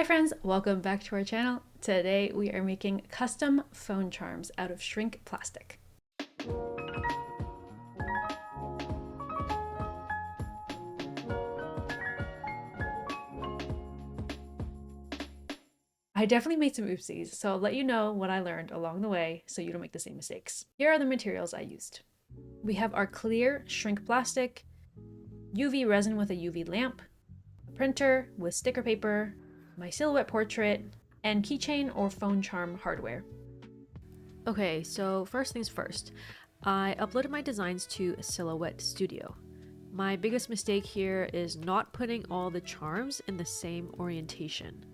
Hi friends, welcome back to our channel. Today we are making custom phone charms out of shrink plastic. I definitely made some oopsies, so I'll let you know what I learned along the way so you don't make the same mistakes. Here are the materials I used. We have our clear shrink plastic, UV resin with a UV lamp, a printer with sticker paper, my silhouette portrait, and keychain or phone charm hardware. Okay, so first things first, I uploaded my designs to Silhouette Studio. My biggest mistake here is not putting all the charms in the same orientation.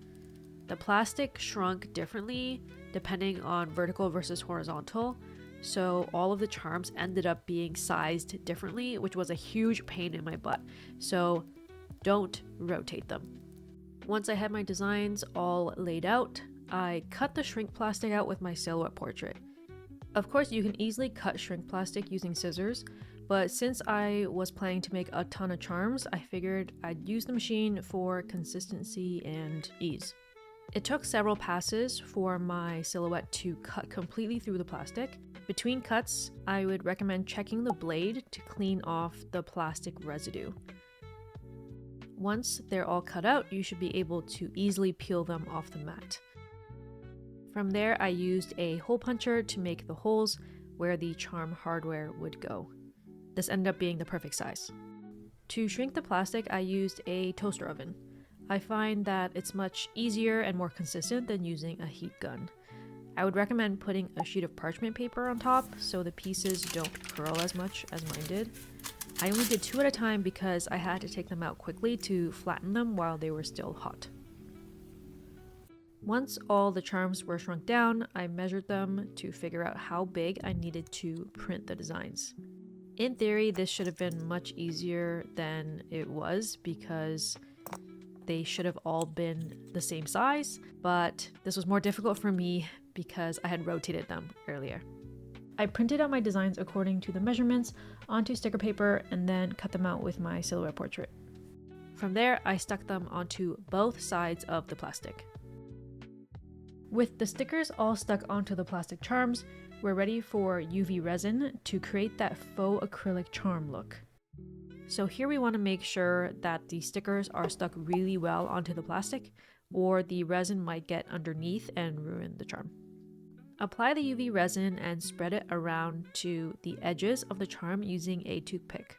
The plastic shrunk differently depending on vertical versus horizontal, so all of the charms ended up being sized differently, which was a huge pain in my butt. So don't rotate them. Once I had my designs all laid out, I cut the shrink plastic out with my silhouette portrait. Of course, you can easily cut shrink plastic using scissors, but since I was planning to make a ton of charms, I figured I'd use the machine for consistency and ease. It took several passes for my silhouette to cut completely through the plastic. Between cuts, I would recommend checking the blade to clean off the plastic residue. Once they're all cut out, you should be able to easily peel them off the mat. From there, I used a hole puncher to make the holes where the charm hardware would go. This ended up being the perfect size. To shrink the plastic, I used a toaster oven. I find that it's much easier and more consistent than using a heat gun. I would recommend putting a sheet of parchment paper on top so the pieces don't curl as much as mine did. I only did 2 at a time because I had to take them out quickly to flatten them while they were still hot. Once all the charms were shrunk down, I measured them to figure out how big I needed to print the designs. In theory, this should have been much easier than it was because they should have all been the same size, but this was more difficult for me because I had rotated them earlier. I printed out my designs according to the measurements onto sticker paper and then cut them out with my silhouette portrait. From there, I stuck them onto both sides of the plastic. With the stickers all stuck onto the plastic charms, we're ready for UV resin to create that faux acrylic charm look. So here we want to make sure that the stickers are stuck really well onto the plastic, or the resin might get underneath and ruin the charm. Apply the UV resin and spread it around to the edges of the charm using a toothpick.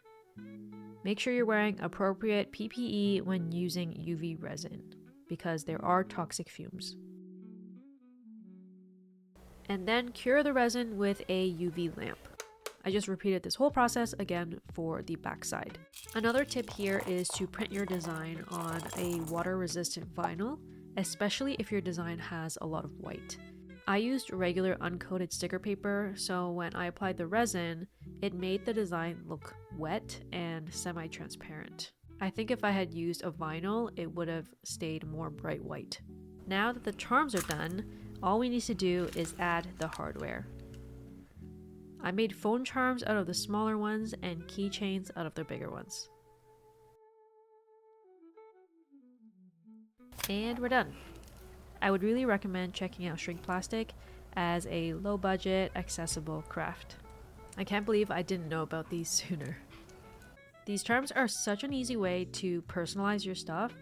Make sure you're wearing appropriate PPE when using UV resin, because there are toxic fumes. And then cure the resin with a UV lamp. I just repeated this whole process again for the backside. Another tip here is to print your design on a water-resistant vinyl, especially if your design has a lot of white. I used regular uncoated sticker paper, so when I applied the resin, it made the design look wet and semi-transparent. I think if I had used a vinyl, it would have stayed more bright white. Now that the charms are done, all we need to do is add the hardware. I made phone charms out of the smaller ones and keychains out of the bigger ones. And we're done. I would really recommend checking out shrink plastic as a low budget, accessible craft. I can't believe I didn't know about these sooner. These charms are such an easy way to personalize your stuff,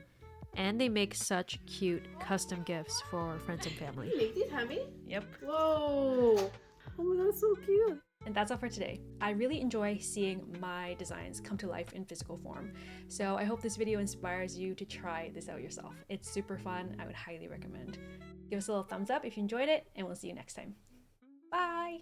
and they make such cute custom gifts for friends and family. You make these, Hammy? Yep. Whoa! Oh my god, so cute! And that's all for today. I really enjoy seeing my designs come to life in physical form. So I hope this video inspires you to try this out yourself. It's super fun. I would highly recommend. Give us a little thumbs up if you enjoyed it, and we'll see you next time. Bye!